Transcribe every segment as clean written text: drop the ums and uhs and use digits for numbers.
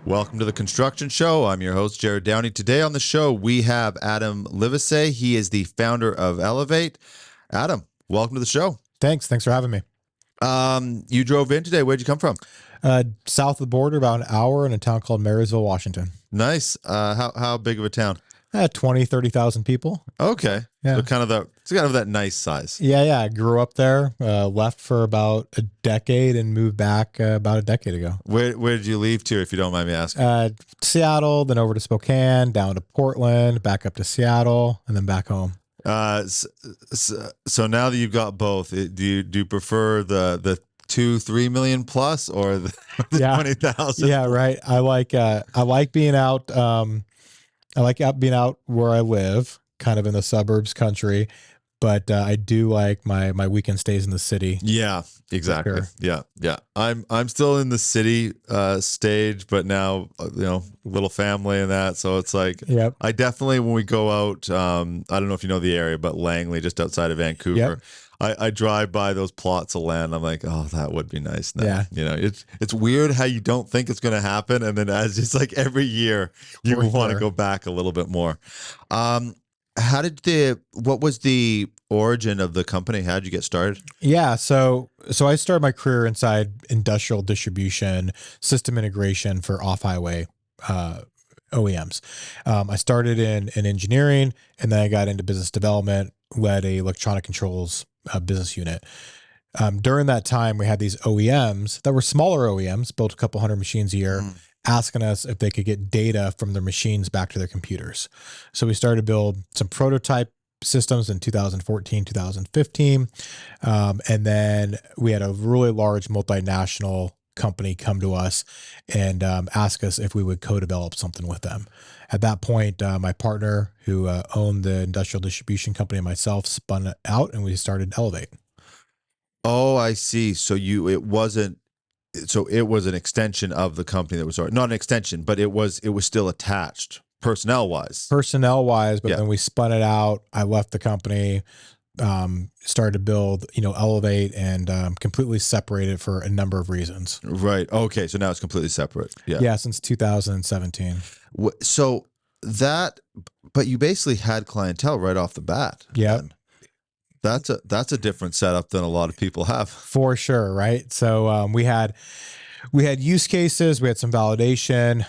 Welcome to the Construction Show. I'm your host, Jared Downey. Today on the show, we have Adam Livesay. He is the founder of Elevāt. Adam, welcome to the show. Thanks for having me. You drove in today. Where'd you come from? South of the border, about an hour, in a town called Marysville, Washington. Nice. How big of a town? 20, 30,000 people. Okay. Yeah. So kind of that nice size. Yeah. I grew up there, left for about a decade and moved back about a decade ago. Where did you leave to, if you don't mind me asking? Seattle, then over to Spokane, down to Portland, back up to Seattle, and then back home. So now that you've got both, do you prefer the 2-3 million plus or the 20,000? Yeah, right. I like being out. I like being out where I live, kind of in the suburbs country, but I do like my weekend stays in the city. Yeah, exactly. Sure. Yeah. I'm still in the city stage, but now little family and that. So it's like, yep. I definitely, when we go out, I don't know if you know the area, but Langley, just outside of Vancouver. Yep. I drive by those plots of land. I'm like, oh, that would be nice. Now. Yeah. It's weird how you don't think it's going to happen. And then as it's like every year, you want to go back a little bit more. What was the origin of the company? How did you get started? Yeah. So I started my career inside industrial distribution, system integration for off-highway OEMs. I started in engineering, and then I got into business development, led a electronic controls business unit. During that time, we had these OEMs that were smaller OEMs, built a couple hundred machines a year, asking us if they could get data from their machines back to their computers. So we started to build some prototype systems in 2014, 2015. And then we had a really large multinational company come to us and ask us if we would co-develop something with them. At that point, my partner who owned the industrial distribution company and myself spun it out, and we started Elevāt. Oh, I see. So it was an extension of the company that was not an extension, but it was still attached personnel wise, but then we spun it out. I left the company, started to build, Elevāt, and completely separated for a number of reasons. Right. Okay. So now it's completely separate. Yeah. Yeah. Since 2017. So but you basically had clientele right off the bat. Yeah. That's a different setup than a lot of people have. For sure. Right. So, we had use cases, we had some validation,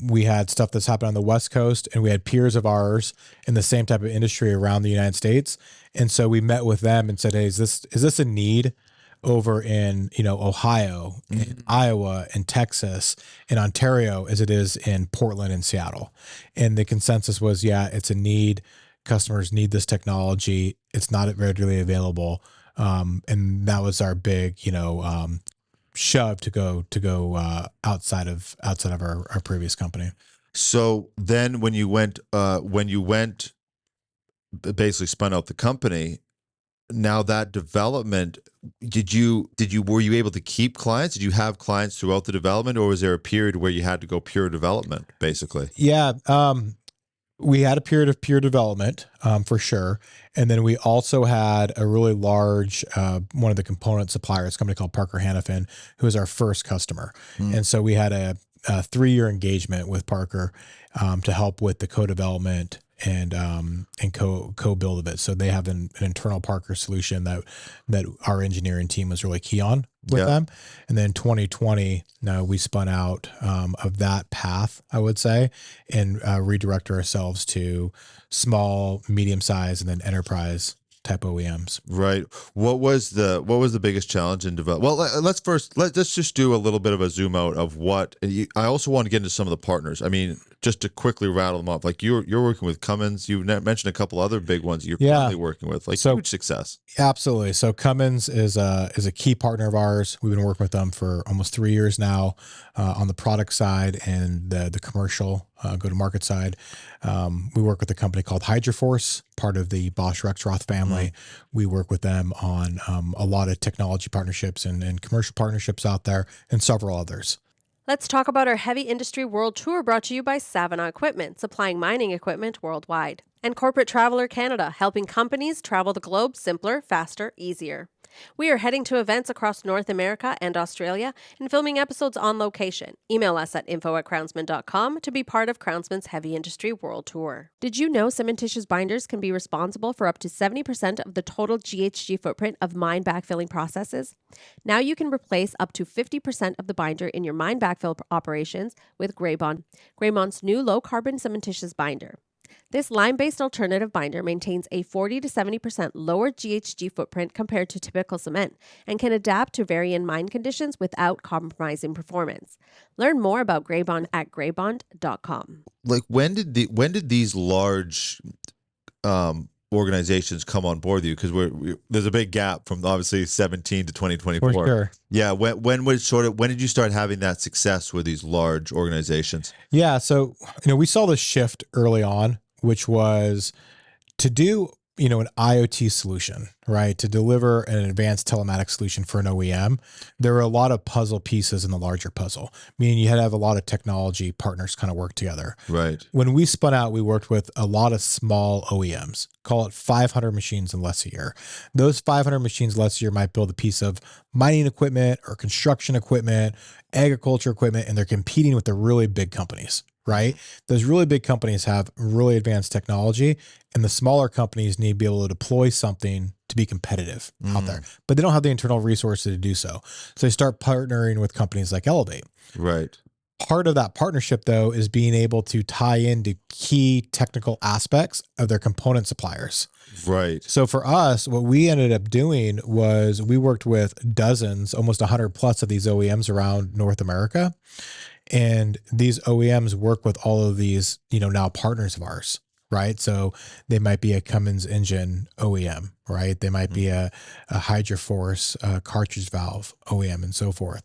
we had stuff that's happened on the West Coast, and we had peers of ours in the same type of industry around the United States. And so we met with them and said, hey, is this a need over in, Ohio, in Iowa, in Texas, in Ontario, as it is in Portland and Seattle? And the consensus was, yeah, it's a need. Customers need this technology. It's not readily available. And that was our big, shove to go outside of our previous company. So then when you went basically spun out the company, now that development, were you able to keep clients? Did you have clients throughout the development, or was there a period where you had to go pure development basically? Yeah. We had a period of pure development, for sure. And then we also had a really large, one of the component suppliers, a company called Parker Hannifin, who was our first customer. And so we had a 3-year engagement with Parker to help with the co-development and co-build of it. So they have an internal Parker solution that our engineering team was really key on with them. And then 2020, we spun out of that path, I would say, and redirect ourselves to small, medium-sized, and then enterprise type OEMs. Right. What was the biggest challenge in development? Well, let's just do a little bit of a zoom out of what. I also want to get into some of the partners. I mean, just to quickly rattle them off. Like you're working with Cummins. You've mentioned a couple other big ones you're currently working with. Like huge success. Absolutely. So Cummins is a key partner of ours. We've been working with them for almost 3 years now on the product side and the commercial go-to-market side. We work with a company called Hydroforce, part of the Bosch Rexroth family. We work with them on a lot of technology partnerships and commercial partnerships out there, and several others. Let's talk about our heavy industry world tour, brought to you by Savona Equipment, supplying mining equipment worldwide. And Corporate Traveler Canada, helping companies travel the globe simpler, faster, easier. We are heading to events across North America and Australia and filming episodes on location. Email us at info@crownsman.com to be part of Crownsman's Heavy Industry World Tour. Did you know cementitious binders can be responsible for up to 70% of the total GHG footprint of mine backfilling processes? Now you can replace up to 50% of the binder in your mine backfill operations with Graybond, Graymond's new low-carbon cementitious binder. This lime-based alternative binder maintains a 40 to 70% lower GHG footprint compared to typical cement and can adapt to varying mine conditions without compromising performance. Learn more about Graybond at Graybond.com. Like when did these large organizations come on board with you? Because there's a big gap from obviously 17 to 2024. For sure. Yeah. When did you start having that success with these large organizations? Yeah. So, we saw this shift early on, which was to do, an IoT solution, right? To deliver an advanced telematics solution for an OEM. There were a lot of puzzle pieces in the larger puzzle, meaning you had to have a lot of technology partners kind of work together. Right. When we spun out, we worked with a lot of small OEMs, call it 500 machines and less a year. Those 500 machines less a year might build a piece of mining equipment or construction equipment, agriculture equipment, and they're competing with the really big companies. Right? Those really big companies have really advanced technology, and the smaller companies need to be able to deploy something to be competitive out there, but they don't have the internal resources to do so. So they start partnering with companies like Elevate. Right. Part of that partnership, though, is being able to tie into key technical aspects of their component suppliers. Right. So for us, what we ended up doing was we worked with dozens, almost 100 plus of these OEMs around North America. And these OEMs work with all of these, now partners of ours, right? So they might be a Cummins engine OEM, right? They might be a Hydroforce cartridge valve OEM and so forth.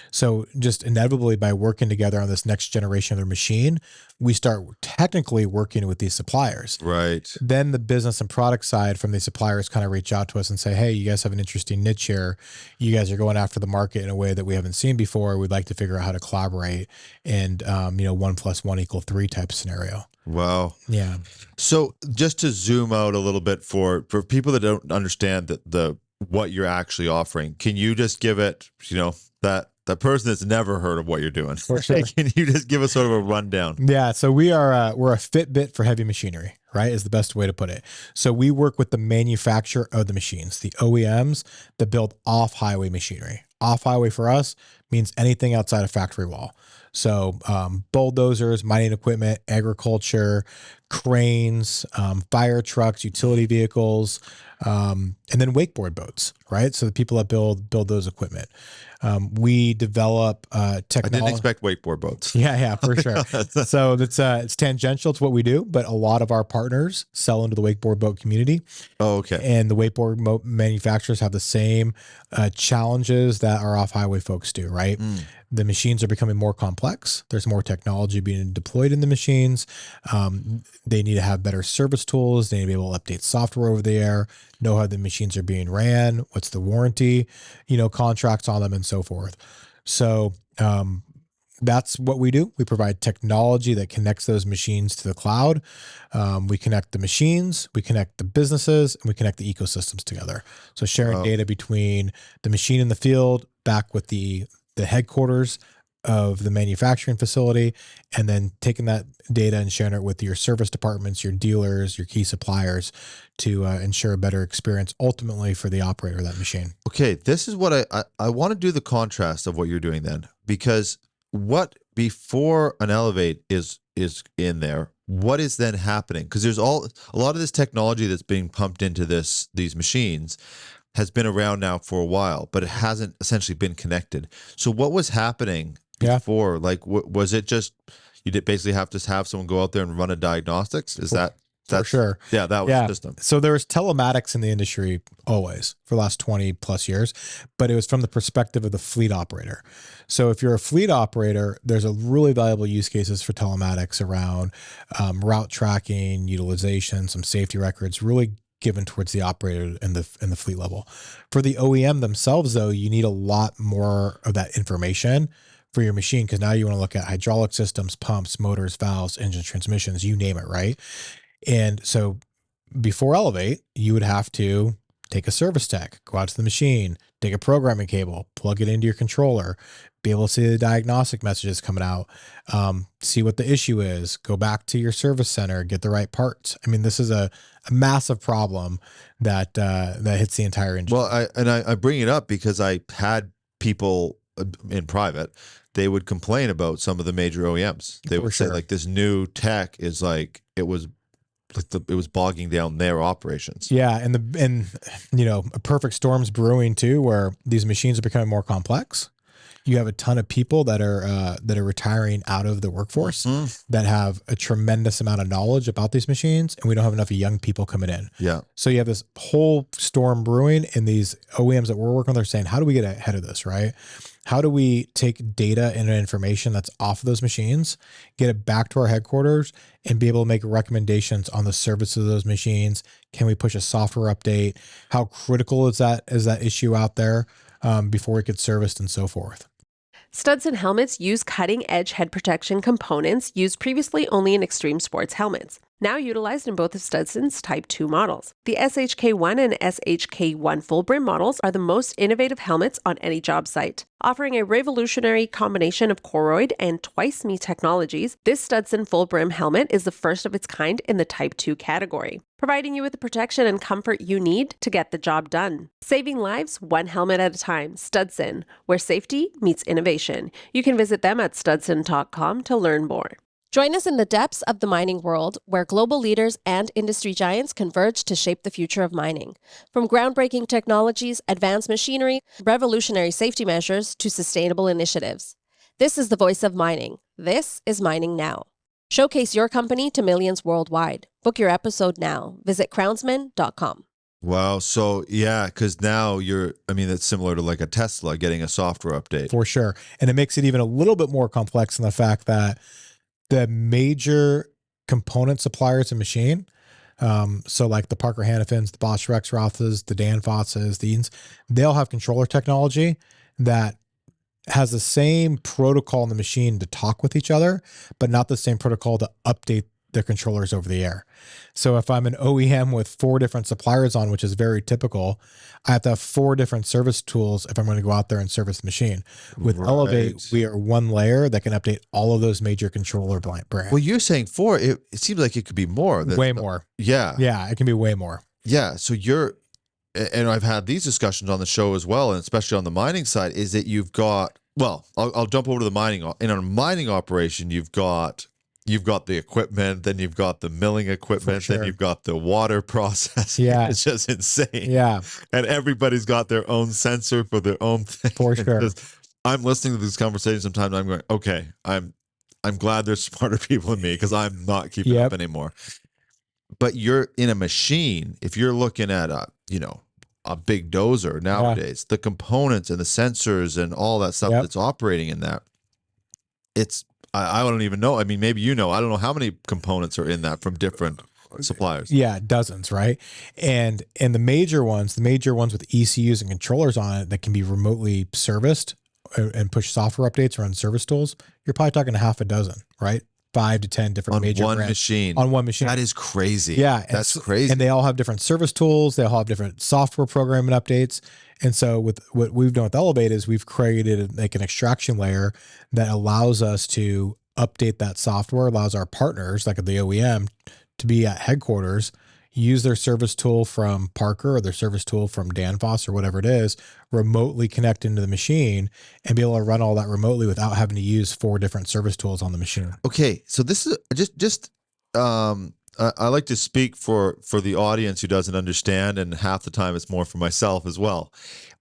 So just inevitably by working together on this next generation of their machine, we start technically working with these suppliers. Right. Then the business and product side from these suppliers kind of reach out to us and say, hey, you guys have an interesting niche here. You guys are going after the market in a way that we haven't seen before. We'd like to figure out how to collaborate and, 1 + 1 = 3 type scenario. Wow. Yeah. So just to zoom out a little bit for people that don't understand what you're actually offering, can you just give it, that person that's never heard of what you're doing? For sure. Can you just give us sort of a rundown? Yeah. So we're a Fitbit for heavy machinery, right? Is the best way to put it. So we work with the manufacturer of the machines, the OEMs that build off-highway machinery. Off-highway for us means anything outside a factory wall. So bulldozers, mining equipment, agriculture, cranes, fire trucks, utility vehicles, and then wakeboard boats, right? So the people that build those equipment. We develop technology. I didn't expect wakeboard boats. Yeah, for sure. So it's tangential to what we do, but a lot of our partners sell into the wakeboard boat community. Oh, okay. And the wakeboard boat manufacturers have the same challenges that our off-highway folks do, right? The machines are becoming more complex. There's more technology being deployed in the machines. They need to have better service tools. They need to be able to update software over the air, know how the machines are being ran, what's the warranty, contracts on them and so forth. So that's what we do. We provide technology that connects those machines to the cloud. We connect the machines, we connect the businesses, and we connect the ecosystems together. So sharing data between the machine in the field back with the headquarters of the manufacturing facility, and then taking that data and sharing it with your service departments, your dealers, your key suppliers to ensure a better experience ultimately for the operator of that machine. Okay, this is what I want to do the contrast of what you're doing then, because what before an Elevate is in there, what is then happening? Because there's a lot of this technology that's being pumped into these machines has been around now for a while, but it hasn't essentially been connected. So what was happening before? Yeah. Like, was it just you did basically have to have someone go out there and run a diagnostics? Is that for sure? Yeah, that was the system. So there was telematics in the industry always for the last 20 plus years, but it was from the perspective of the fleet operator. So if you're a fleet operator, there's a really valuable use cases for telematics around route tracking, utilization, some safety records, really given towards the operator and the fleet level. For the OEM themselves, though, you need a lot more of that information for your machine, because now you want to look at hydraulic systems, pumps, motors, valves, engines, transmissions, you name it, right? And so before Elevate, you would have to take a service tech, go out to the machine, take a programming cable, plug it into your controller, be able to see the diagnostic messages coming out, see what the issue is, go back to your service center, get the right parts. I mean, this is a massive problem that hits the entire industry. Well, I bring it up because I had people in private, they would complain about some of the major OEMs. They would say like this new tech is like it was bogging down their operations. Yeah, and a perfect storm's brewing too, where these machines are becoming more complex. You have a ton of people that are retiring out of the workforce that have a tremendous amount of knowledge about these machines, and we don't have enough young people coming in. Yeah. So you have this whole storm brewing, and these OEMs that we're working with are saying, how do we get ahead of this, right? How do we take data and information that's off of those machines, get it back to our headquarters, and be able to make recommendations on the service of those machines? Can we push a software update? How critical is that issue out there before it gets serviced and so forth? Studs and helmets use cutting-edge head protection components used previously only in extreme sports helmets, now utilized in both of Studson's Type 2 models. The SHK1 and SHK1 full brim models are the most innovative helmets on any job site. Offering a revolutionary combination of Coroid and twice-me technologies, this Studson full brim helmet is the first of its kind in the Type 2 category, providing you with the protection and comfort you need to get the job done. Saving lives one helmet at a time. Studson, where safety meets innovation. You can visit them at studson.com to learn more. Join us in the depths of the mining world, where global leaders and industry giants converge to shape the future of mining. From groundbreaking technologies, advanced machinery, revolutionary safety measures, to sustainable initiatives. This is the voice of mining. This is Mining Now. Showcase your company to millions worldwide. Book your episode now. Visit crownsman.com. Wow. So yeah, because now it's similar to like a Tesla getting a software update. For sure. And it makes it even a little bit more complex in the fact that the major component suppliers of machine, so like the Parker Hannifins, the Bosch Rexroths, the Danfosses, the Eatons, they all have controller technology that has the same protocol in the machine to talk with each other, but not the same protocol to update their controllers over the air. So if I'm an OEM with 4 different suppliers on, which is very typical, I have to have 4 different service tools if I'm going to go out there and service the machine. With Elevate, we are one layer that can update all of those major controller brands. Well, you're saying 4. It seems like it could be more. Way more. Yeah. Yeah, it can be way more. Yeah. So and I've had these discussions on the show as well, and especially on the mining side, is that you've got, well, I'll jump over to the mining. In a mining operation, you've got the equipment, then you've got the milling equipment, then you've got the water process. Yeah. It's just insane. Yeah. And everybody's got their own sensor for their own thing. For sure. I'm listening to these conversations sometimes, and I'm going, okay, I'm glad there's smarter people than me, because I'm not keeping up anymore. But you're in a machine, if you're looking at a big dozer nowadays, the components and the sensors and all that stuff that's operating in that, I don't even know. I mean, maybe I don't know how many components are in that from different suppliers. Yeah, dozens, right? And the major ones with ECUs and controllers on it that can be remotely serviced and push software updates or run service tools, you're probably talking a half a dozen, right? 5 to 10 different major brands. On one machine. That is crazy. Yeah. That's crazy. And they all have different service tools. They all have different software programming updates. And so with what we've done with Elevate is we've created like an extraction layer that allows us to update that software, allows our partners, like the OEM, to be at headquarters, use their service tool from Parker or their service tool from Danfoss or whatever it is, remotely connect into the machine and be able to run all that remotely without having to use 4 different service tools on the machine. Okay. So this is I like to speak for the audience who doesn't understand, and half the time it's more for myself as well.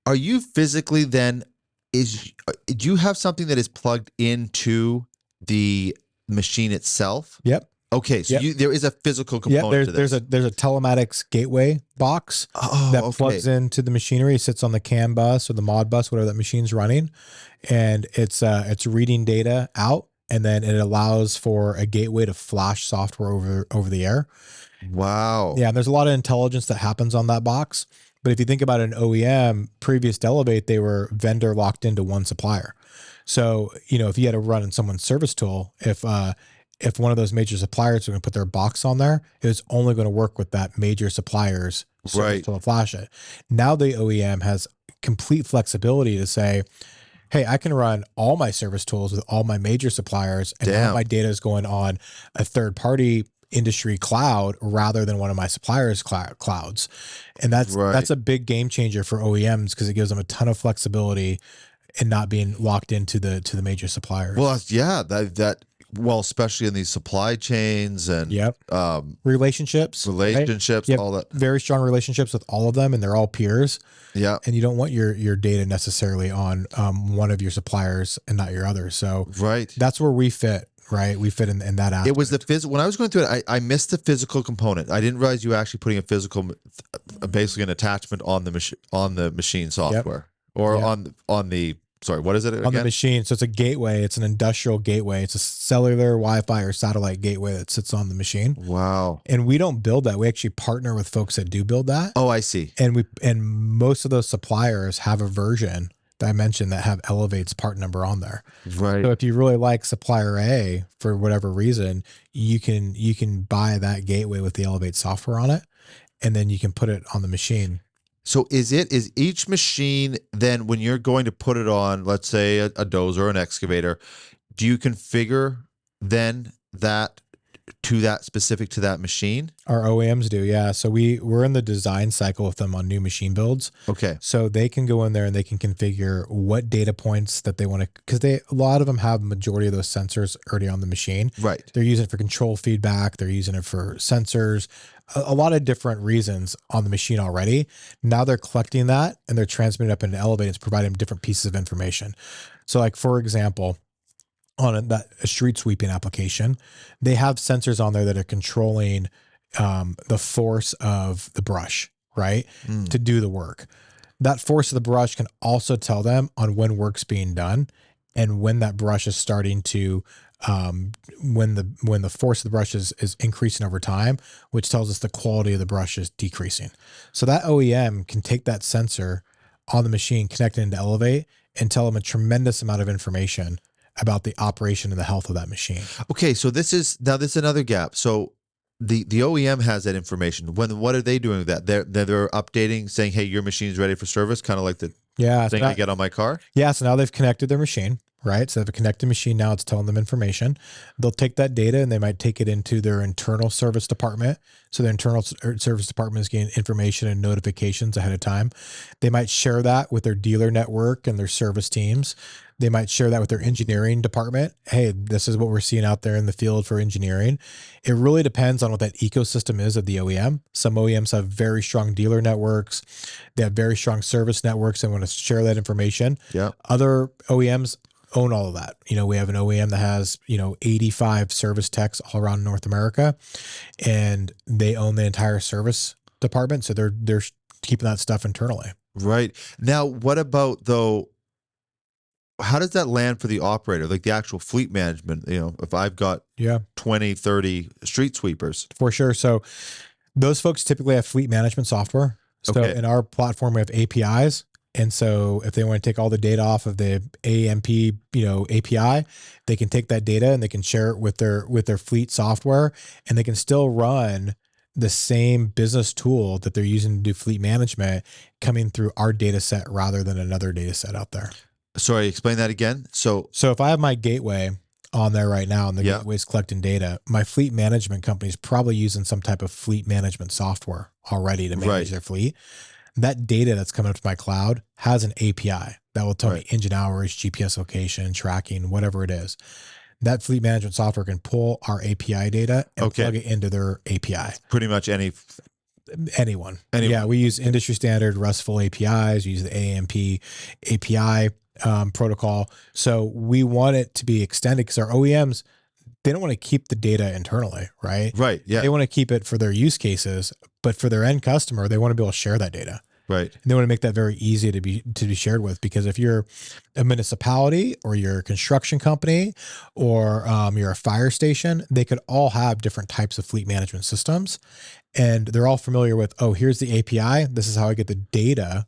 Are you physically then, do you have something that is plugged into the machine itself? Yep. Okay, so there is a physical component to this. There's a telematics gateway box that plugs into the machinery, sits on the CAN bus or the mod bus, whatever that machine's running, and it's reading data out, and then it allows for a gateway to flash software over the air. Wow. Yeah, and there's a lot of intelligence that happens on that box. But if you think about an OEM, previous to Elevate, they were vendor locked into one supplier. So, if you had to run in someone's service tool, if if one of those major suppliers are going to put their box on there, it's only going to work with that major supplier's service tool and flash it. Now the OEM has complete flexibility to say, hey, I can run all my service tools with all my major suppliers, and now my data is going on a third-party industry cloud rather than one of my suppliers' clouds. And that's a big game changer for OEMs because it gives them a ton of flexibility and not being locked into the major suppliers. Well, yeah, well, especially in these supply chains and relationships, right? All that. Very strong relationships with all of them, and they're all peers. Yeah. And you don't want your data necessarily on one of your suppliers and not your others. So that's where we fit. Right. We fit in that aspect. It was the physical. When I was going through it, I missed the physical component. I didn't realize you were actually putting a physical, basically an attachment on the machine software or on the, sorry, what is it again? On the machine. So it's a gateway. It's an industrial gateway. It's a cellular, Wi-Fi, or satellite gateway that sits on the machine. Wow. And we don't build that. We actually partner with folks that do build that. Oh, I see. And most of those suppliers have a version that I mentioned that have Elevate's part number on there. Right. So if you really like supplier A for whatever reason, you can buy that gateway with the Elevate software on it, and then you can put it on the machine. So is each machine then, when you're going to put it on, let's say a dozer or an excavator, do you configure then that to that specific to that machine? Our OEMs do, yeah. So we're in the design cycle with them on new machine builds. Okay. So they can go in there and they can configure what data points that they want to, because a lot of them have the majority of those sensors already on the machine. Right. They're using it for control feedback. They're using it for sensors, a lot of different reasons on the machine already. Now they're collecting that and they're transmitting it up into Elevate. It's providing them different pieces of information. So like, for example, on a street sweeping application, they have sensors on there that are controlling the force of the brush, right? To do the work. That force of the brush can also tell them on when work's being done and when that brush is starting to, when the force of the brush is increasing over time, which tells us the quality of the brush is decreasing. So that OEM can take that sensor on the machine, connect it into Elevate, and tell them a tremendous amount of information about the operation and the health of that machine. Okay, so this is another gap. So the OEM has that information. What are they doing with that? They're updating, saying, "Hey, your machine's ready for service," kind of like the thing I get on my car. Yeah, so now they've connected their machine, right? So they have a connected machine now. It's telling them information. They'll take that data and they might take it into their internal service department. So their internal service department is getting information and notifications ahead of time. They might share that with their dealer network and their service teams. They might share that with their engineering department. Hey, this is what we're seeing out there in the field for engineering. It really depends on what that ecosystem is of the OEM. Some OEMs have very strong dealer networks. They have very strong service networks and want to share that information. Yeah. Other OEMs own all of that. We have an OEM that has, 85 service techs all around North America, and they own the entire service department. So they're keeping that stuff internally. Right. Now, what about though, how does that land for the operator, like the actual fleet management? If I've got 20, 30 street sweepers. For sure. So those folks typically have fleet management software. So in our platform, we have APIs. And so if they want to take all the data off of the AMP, API, they can take that data and they can share it with their fleet software, and they can still run the same business tool that they're using to do fleet management coming through our data set rather than another data set out there. Sorry, explain that again. So if I have my gateway on there right now and the gateway's collecting data, my fleet management company is probably using some type of fleet management software already to manage their fleet. That data that's coming up to my cloud has an API that will tell me engine hours, GPS location, tracking, whatever it is. That fleet management software can pull our API data and plug it into their API. Pretty much anyone. Yeah, we use industry standard RESTful APIs. We use the AMP API protocol. So we want it to be extended because our OEMs, they don't want to keep the data internally, right? Right. Yeah. They want to keep it for their use cases, but for their end customer, they want to be able to share that data. Right. And they want to make that very easy to be shared with, because if you're a municipality or you're a construction company or you're a fire station, they could all have different types of fleet management systems, and they're all familiar with, here's the API. This is how I get the data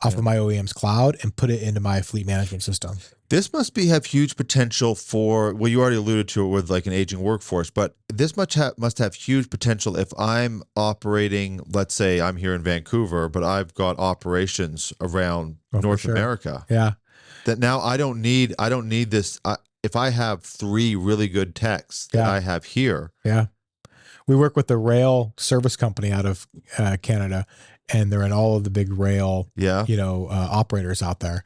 off of my OEM's cloud and put it into my fleet management system. This must have huge potential for, well, you already alluded to it with like an aging workforce, but this must have huge potential if I'm operating, let's say I'm here in Vancouver, but I've got operations around North America. Yeah. That now I don't need this. If I have 3 really good techs that I have here. Yeah. We work with the rail service company out of Canada, and they're in all of the big rail, operators out there.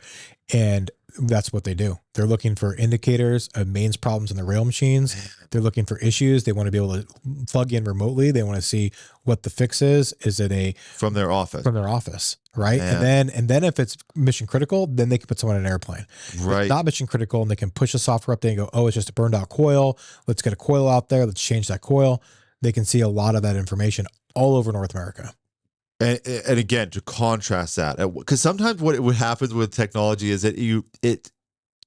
And that's what they do. They're looking for indicators of mains problems in the rail machines. They're looking for issues. They want to be able to plug in remotely. They want to see what the fix is. Is it from their office? From their office, right? Man. And then if it's mission critical, then they can put someone in an airplane. Right. If it's not mission critical, and they can push the software up there and go, oh, it's just a burned out coil. Let's get a coil out there. Let's change that coil. They can see a lot of that information all over North America. And again, to contrast that, because sometimes what happens with technology is that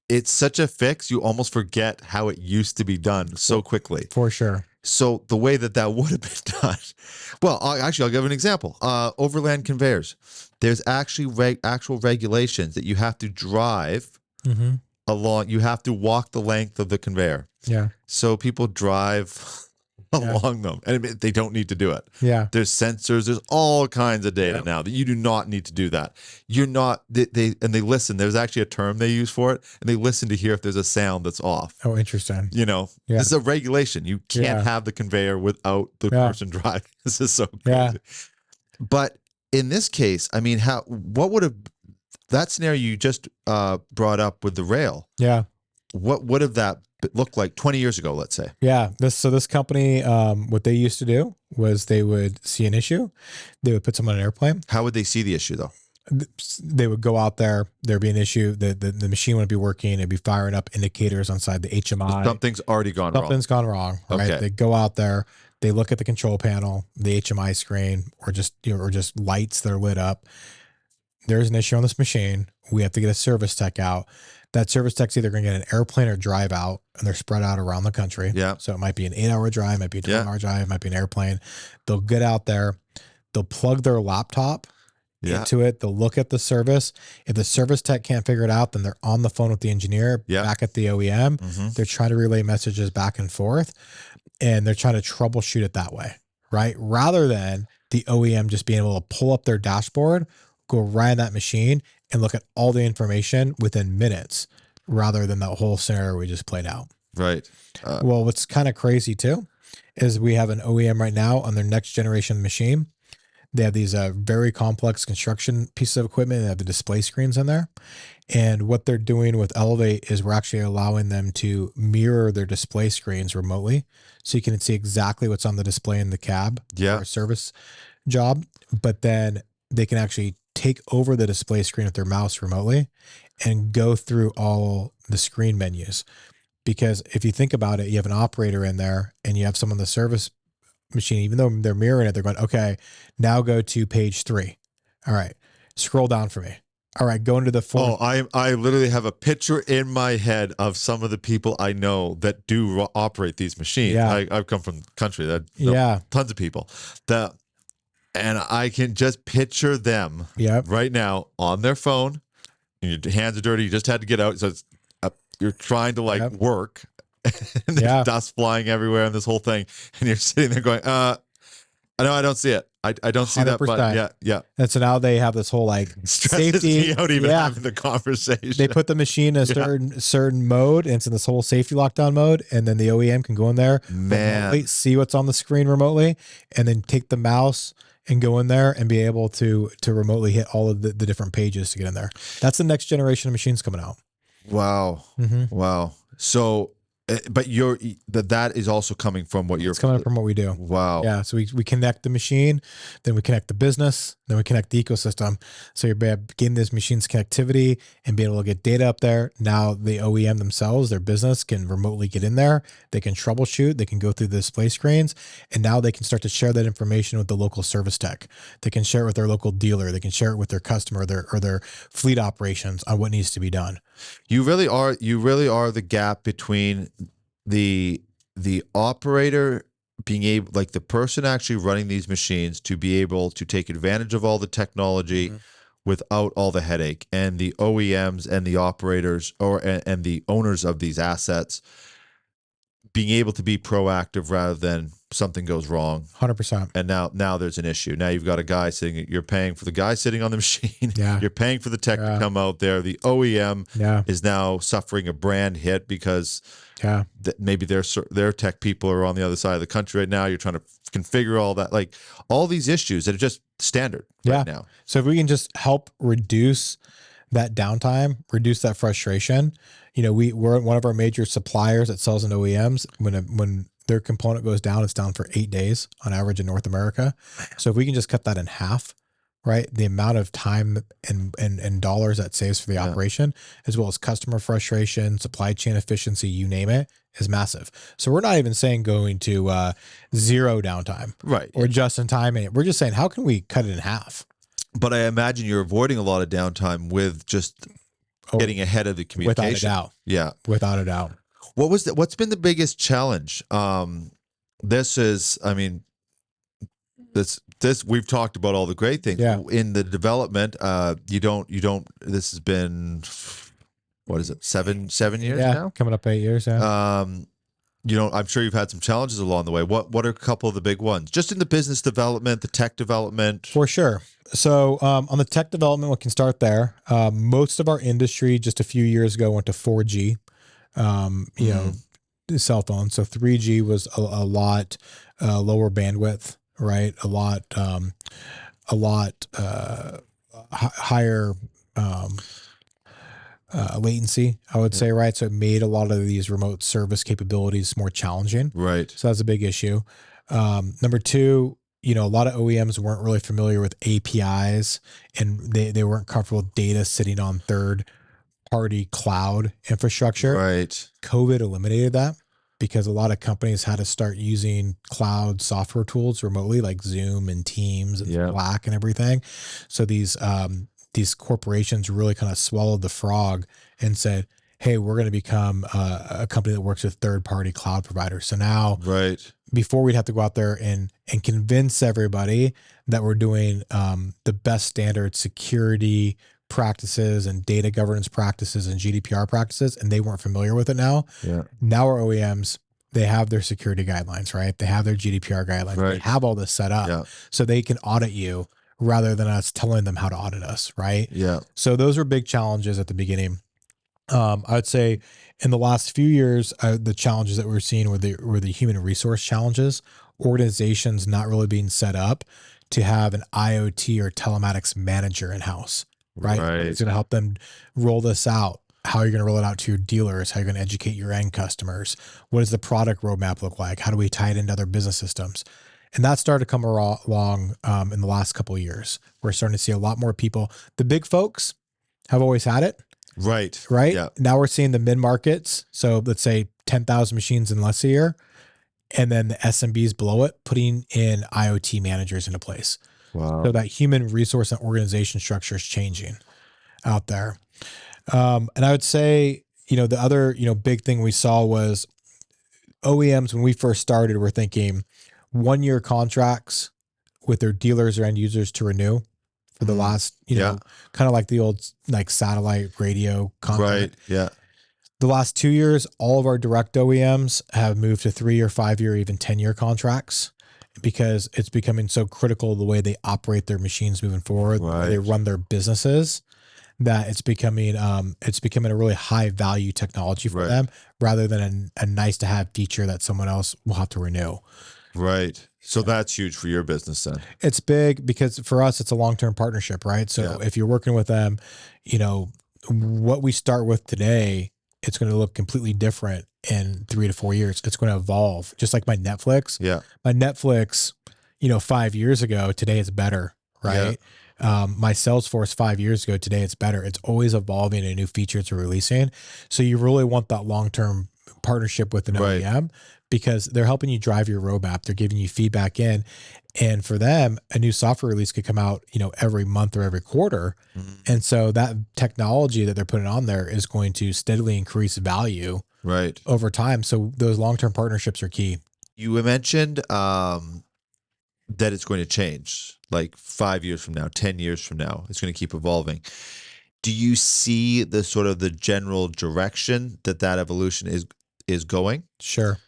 it's such a fix, you almost forget how it used to be done so quickly. For sure. So the way that would have been done, well, I'll give an example. Overland conveyors. There's actually actual regulations that you have to drive along. You have to walk the length of the conveyor. Yeah. So people drive along them, and they don't need to do it. Yeah. There's sensors, there's all kinds of data now that you do not need to do that. You're not, they listen. There's actually a term they use for it, and they listen to hear if there's a sound that's off. Oh, interesting. This is a regulation. You can't have the conveyor without the person driving. This is so crazy. Yeah. But in this case, I mean, what would have, that scenario you just brought up with the rail? Yeah. What would have that looked like 20 years ago, let's say? Yeah. This company, what they used to do was they would see an issue. They would put someone on an airplane. How would they see the issue though? They would go out there. There'd be an issue. The machine wouldn't be working. It'd be firing up indicators inside the HMI. Something's already gone wrong. Something's gone wrong. Right? Okay. They go out there. They look at the control panel, the HMI screen, or just lights that are lit up. There's an issue on this machine. We have to get a service tech out. That service tech's either going to get an airplane or drive out, and they're spread out around the country. Yeah. So it might be an 8-hour drive, might be a 12-hour drive, might be an airplane. They'll get out there. They'll plug their laptop into it. They'll look at the service. If the service tech can't figure it out, then they're on the phone with the engineer back at the OEM. They're trying to relay messages back and forth, and they're trying to troubleshoot it that way, right? Rather than the OEM just being able to pull up their dashboard, go right on that machine, and look at all the information within minutes, rather than that whole scenario we just played out. Right. Well, what's kind of crazy too is we have an OEM right now on their next generation machine. They have these very complex construction pieces of equipment. They have the display screens in there. And what they're doing with Elevate is we're actually allowing them to mirror their display screens remotely. So you can see exactly what's on the display in the cab for a service job. But then they can actually take over the display screen with their mouse remotely and go through all the screen menus. Because if you think about it, you have an operator in there and you have someone on the service machine, even though they're mirroring it, they're going, okay, now go to page 3. All right, scroll down for me. All right, go into the full. Oh, I literally have a picture in my head of some of the people I know that do operate these machines. Yeah. I've come from the country that tons of people and I can just picture them right now on their phone. And your hands are dirty. You just had to get out. So it's, you're trying to work. And there's dust flying everywhere and this whole thing. And you're sitting there going, no, I don't see it. I don't see 100%. That button. Yeah. And so now they have this whole stresses safety me out even having the conversation. They put the machine in a certain mode, and it's in this whole safety lockdown mode. And then the OEM can go in there, remotely, see what's on the screen remotely, and then take the mouse and go in there and be able to remotely hit all of the different pages to get in there. That's the next generation of machines coming out. Wow. Wow. So, but that is also coming from what it's coming from what we do. Wow. Yeah. So we connect the machine, then we connect the business, then we connect the ecosystem. So you're getting this machine's connectivity and being able to get data up there. Now the OEM themselves, their business, can remotely get in there. They can troubleshoot. They can go through the display screens, and now they can start to share that information with the local service tech. They can share it with their local dealer. They can share it with their customer or their fleet operations on what needs to be done. You really are the gap between the operator being able, the person actually running these machines, to be able to take advantage of all the technology without all the headache, and the OEMs and the operators and the owners of these assets being able to be proactive rather than something goes wrong. 100%. And now there's an issue. Now you've got a guy you're paying for the guy sitting on the machine. Yeah. You're paying for the tech to come out there. The OEM is now suffering a brand hit because maybe their tech people are on the other side of the country right now. You're trying to configure all that, like all these issues that are just standard right now. So if we can just help reduce that downtime, reduce that frustration, we're one of our major suppliers that sells in OEMs. When their component goes down, it's down for 8 days on average in North America. So if we can just cut that in half, right? The amount of time and dollars that saves for the operation, as well as customer frustration, supply chain efficiency, you name it, is massive. So we're not even saying going to zero downtime, right? Or just in time. We're just saying, how can we cut it in half? But I imagine you're avoiding a lot of downtime with just getting ahead of the communication. Without a doubt. Yeah. Without a doubt. What's been the biggest challenge? This we've talked about all the great things in the development. This has been, what is it? 7 years now? Coming up 8 years. Yeah. I'm sure you've had some challenges along the way. What are a couple of the big ones? Just in the business development, the tech development? For sure. So on the tech development, we can start there. Most of our industry just a few years ago went to 4G, cell phones. So 3G was a lot lower bandwidth, right? A lot higher latency, I would say, right? So it made a lot of these remote service capabilities more challenging. Right. So that's a big issue. Number two, a lot of OEMs weren't really familiar with APIs, and they weren't comfortable with data sitting on third-party cloud infrastructure. Right. COVID eliminated that because a lot of companies had to start using cloud software tools remotely, like Zoom and Teams and Slack and everything. So these corporations really kind of swallowed the frog and said, hey, we're going to become a company that works with third-party cloud providers. So now, before we'd have to go out there and convince everybody that we're doing the best standard security practices and data governance practices and GDPR practices, and they weren't familiar with it now. Yeah. Now our OEMs, they have their security guidelines, right? They have their GDPR guidelines. Right. They have all this set up so they can audit you rather than us telling them how to audit us, right? Yeah. So those were big challenges at the beginning. I would say in the last few years, the challenges that we're seeing were the human resource challenges, organizations not really being set up to have an IoT or telematics manager in-house, right? It's going to help them roll this out. How you're going to roll it out to your dealers, how you're going to educate your end customers. What does the product roadmap look like? How do we tie it into other business systems? And that started to come along in the last couple of years. We're starting to see a lot more people. The big folks have always had it. Right. Yeah. Now we're seeing the mid-markets. So let's say 10,000 machines and less a year. And then the SMBs below it, putting in IoT managers into place. Wow. So that human resource and organization structure is changing out there. And I would say, the other, big thing we saw was OEMs, when we first started, were thinking 1-year contracts with their dealers or end users to renew for the last, kind of like the old satellite radio contract. Right. Yeah. The last 2 years, all of our direct OEMs have moved to 3 or 5 year, even 10-year contracts, because it's becoming so critical the way they operate their machines moving forward, the way they run their businesses, that it's becoming a really high value technology for them rather than a nice to have feature that someone else will have to renew. Right. So that's huge for your business then. It's big because for us, it's a long-term partnership, right? So if you're working with them, what we start with today, it's going to look completely different in 3 to 4 years. It's going to evolve, just like my Netflix. Yeah. My Netflix, 5 years ago, today it's better, right? My Salesforce 5 years ago, today it's better. It's always evolving and new features are releasing. So you really want that long-term partnership with an OEM because they're helping you drive your roadmap. They're giving you feedback in. And for them, a new software release could come out, every month or every quarter. Mm-hmm. And so that technology that they're putting on there is going to steadily increase value over time. So those long-term partnerships are key. You mentioned that it's going to change, like 5 years from now, 10 years from now, it's going to keep evolving. Do you see the sort of the general direction that evolution is going? Sure.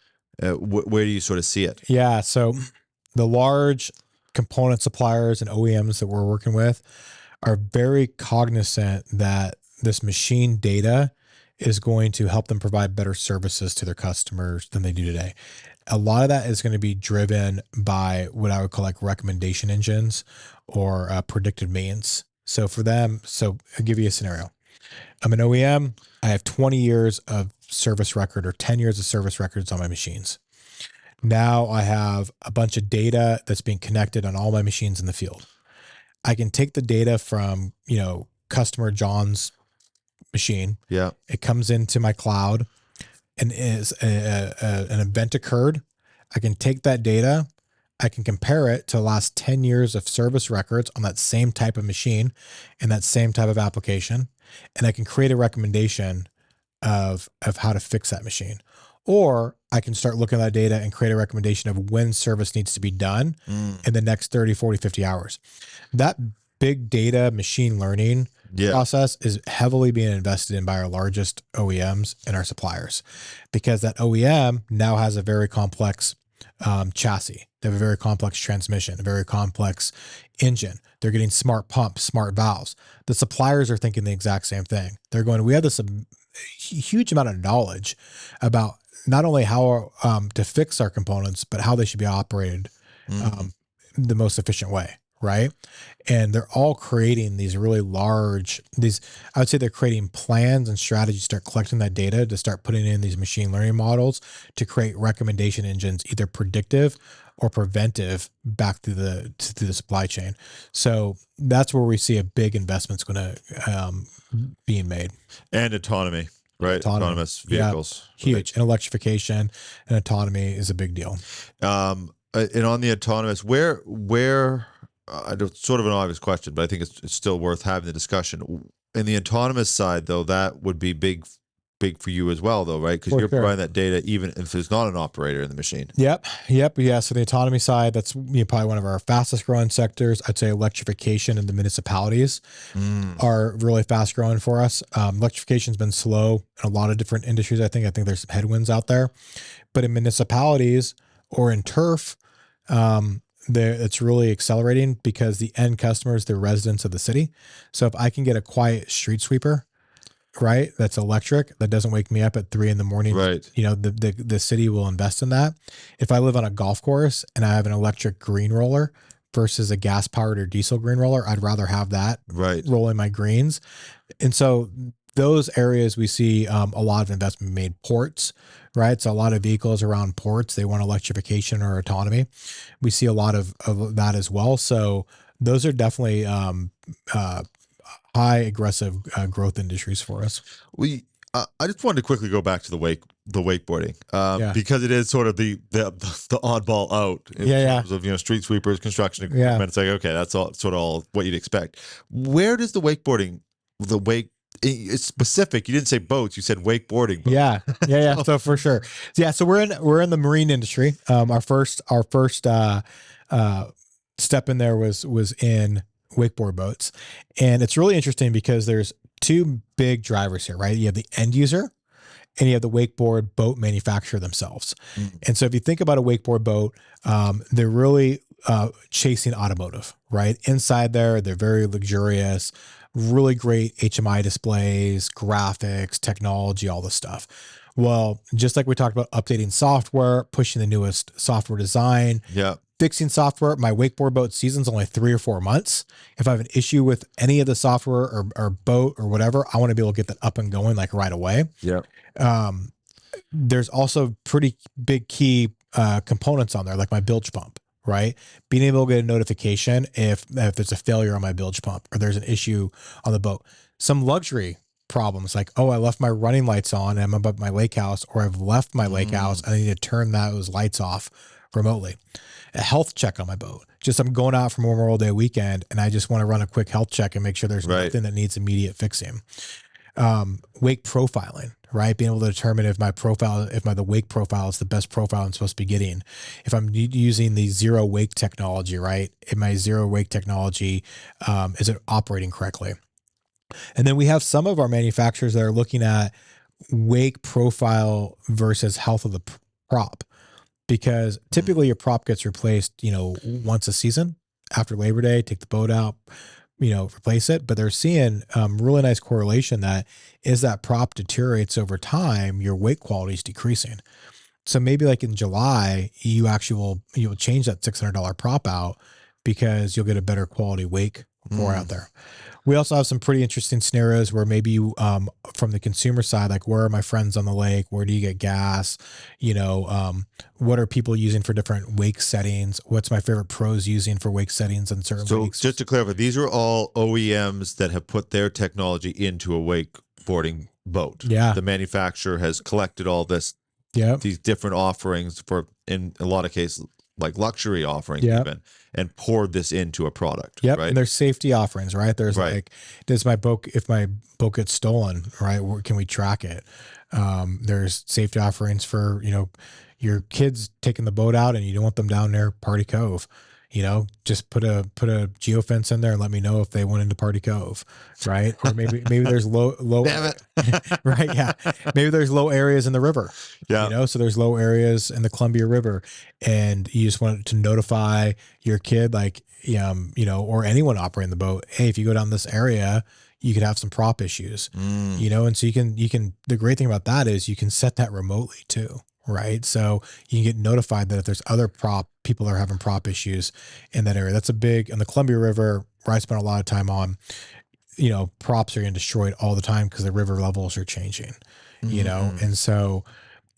Where do you sort of see it? Yeah. So the large component suppliers and OEMs that we're working with are very cognizant that this machine data is going to help them provide better services to their customers than they do today. A lot of that is going to be driven by what I would call like recommendation engines or predictive maintenance. So for them, I'll give you a scenario. I'm an OEM. I have 20 years of service record or 10 years of service records on my machines. Now I have a bunch of data that's being connected on all my machines in the field. I can take the data from, customer John's machine. Yeah. It comes into my cloud and is an event occurred. I can take that data. I can compare it to the last 10 years of service records on that same type of machine and that same type of application. And I can create a recommendation of how to fix that machine. Or I can start looking at that data and create a recommendation of when service needs to be done in the next 30, 40, 50 hours. That big data machine learning process is heavily being invested in by our largest OEMs and our suppliers, because that OEM now has a very complex chassis. They have a very complex transmission, a very complex engine. They're getting smart pumps, smart valves. The suppliers are thinking the exact same thing. They're going, we have this huge amount of knowledge about not only how to fix our components, but how they should be operated the most efficient way, right? And they're all creating these really large, I would say they're creating plans and strategies to start collecting that data, to start putting in these machine learning models to create recommendation engines, either predictive or preventive, back through the supply chain. So that's where we see a big investment's going to being made. And autonomy. Right, autonomous vehicles, huge. And electrification and autonomy is a big deal. And on the autonomous, where sort of an obvious question, but I think it's still worth having the discussion. In the autonomous side, though, that would be big for you as well, though, right? Because you're providing that data even if there's not an operator in the machine. Yep. Yeah. So the autonomy side, that's probably one of our fastest growing sectors. I'd say electrification in the municipalities are really fast growing for us. Electrification's been slow in a lot of different industries. I think there's some headwinds out there, but in municipalities or in turf, it's really accelerating because the end customers, they're residents of the city. So if I can get a quiet street sweeper, right, that's electric, that doesn't wake me up at 3 a.m, right, the city will invest in that. If I live on a golf course and I have an electric green roller versus a gas powered or diesel green roller, I'd rather have that rolling my greens. And so those areas we see a lot of investment made. Ports, right? So a lot of vehicles around ports, they want electrification or autonomy. We see a lot of that as well. So those are definitely high aggressive growth industries for us. I just wanted to quickly go back to the wakeboarding because it is sort of the oddball out in terms of street sweepers, construction equipment. Yeah. It's like, okay, that's all sort of all what you'd expect. Where does the wakeboarding, it's specific? You didn't say boats, you said wakeboarding boats. Yeah. So for sure, so we're in the marine industry. Our first step in there was in wakeboard boats. And it's really interesting because there's two big drivers here, right? You have the end user and you have the wakeboard boat manufacturer themselves. And so if you think about a wakeboard boat, they're really chasing automotive, right? Inside there, they're very luxurious, really great HMI displays, graphics, technology, all this stuff. Well, just like we talked about updating software, pushing the newest software design, fixing software, my wakeboard boat season's only 3 or 4 months. If I have an issue with any of the software or boat or whatever, I want to be able to get that up and going like right away. There's also pretty big key components on there, like my bilge pump, right? Being able to get a notification if there's a failure on my bilge pump or there's an issue on the boat. Some luxury problems like, I left my running lights on and I'm above my lake house, or I've left my lake house and I need to turn those lights off remotely. A health check on my boat. Just I'm going out for Memorial Day weekend and I just want to run a quick health check and make sure there's nothing that needs immediate fixing. wake profiling, right? Being able to determine if the wake profile is the best profile I'm supposed to be getting. If I'm using the zero wake technology, right? If my zero wake technology, is it operating correctly? And then we have some of our manufacturers that are looking at wake profile versus health of the prop, because typically your prop gets replaced, once a season after Labor Day, take the boat out, replace it. But they're seeing really nice correlation that as that prop deteriorates over time, your wake quality is decreasing. So maybe like in July, you'll change that $600 prop out because you'll get a better quality wake for out there. We also have some pretty interesting scenarios where maybe you, from the consumer side, like where are my friends on the lake? Where do you get gas? What are people using for different wake settings? What's my favorite pros using for wake settings on certain wakes? So just to clarify, these are all OEMs that have put their technology into a wakeboarding boat. Yeah. The manufacturer has collected all these different offerings for, in a lot of cases, like luxury offerings even, and poured this into a product. Yep. Right. And there's safety offerings, right? There's like, if my boat gets stolen, right? Where can we track it? There's safety offerings for, your kids taking the boat out and you don't want them down there Party Cove. Just put a geofence in there and let me know if they went into Party Cove, right? Or maybe there's low Damn it. right? Yeah, maybe there's low areas in the river. Yeah, so there's low areas in the Columbia River, and you just want to notify your kid, like, or anyone operating the boat. Hey, if you go down this area, you could have some prop issues. And so you can. The great thing about that is you can set that remotely too. Right. So you can get notified that if there's other people are having prop issues in that area. That's a big, on the Columbia River, where I spent a lot of time on, props are getting destroyed all the time because the river levels are changing, and so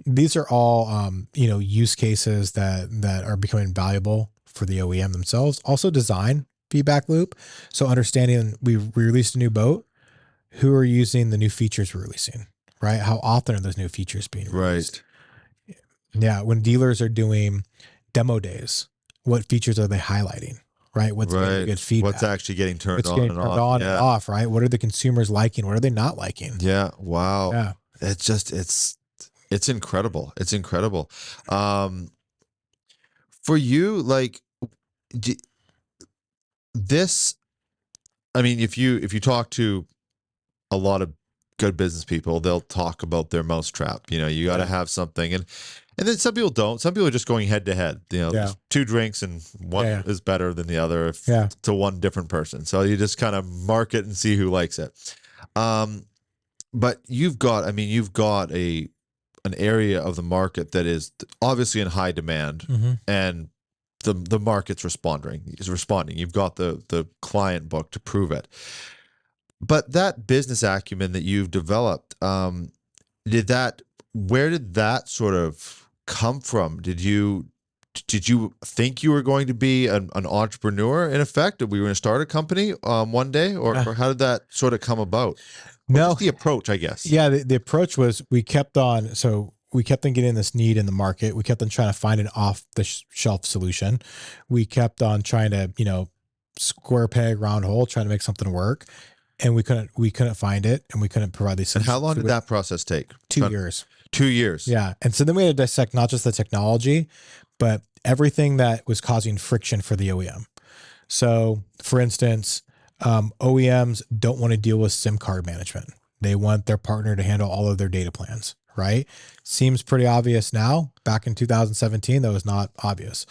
these are all, use cases that are becoming valuable for the OEM themselves. Also design feedback loop. So understanding we released a new boat, who are using the new features we're releasing, right? How often are those new features being released? right. Yeah, when dealers are doing demo days, what features are they highlighting? Right, what's getting good feedback? What's actually getting turned on and off? Right, what are the consumers liking? What are they not liking? Yeah, wow. Yeah, It's just it's incredible. It's incredible. For you, like this. I mean, if you talk to a lot of good business people, they'll talk about their mousetrap. You got to have something, and then some people don't. Some people are just going head to head. There's two drinks and one is better than the other to one different person. So you just kind of mark it and see who likes it. But you've got an area of the market that is obviously in high demand, and the market's responding. You've got the client book to prove it. But that business acumen that you've developed, where did that sort of come from? Did you think you were going to be an entrepreneur in effect? Did we were going to start a company one day, or how did that sort of come about? No, just the approach, I guess. Yeah, the approach was we kept on getting this need in the market. We kept on trying to find an off the shelf solution. We kept on trying to square peg round hole, trying to make something work. And we couldn't find it, and we couldn't provide these. And how long did that process take? 2 years. 2 years. Yeah. And so then we had to dissect not just the technology, but everything that was causing friction for the OEM. So for instance, OEMs don't want to deal with SIM card management. They want their partner to handle all of their data plans, right? Seems pretty obvious now. Back in 2017, that was not obvious.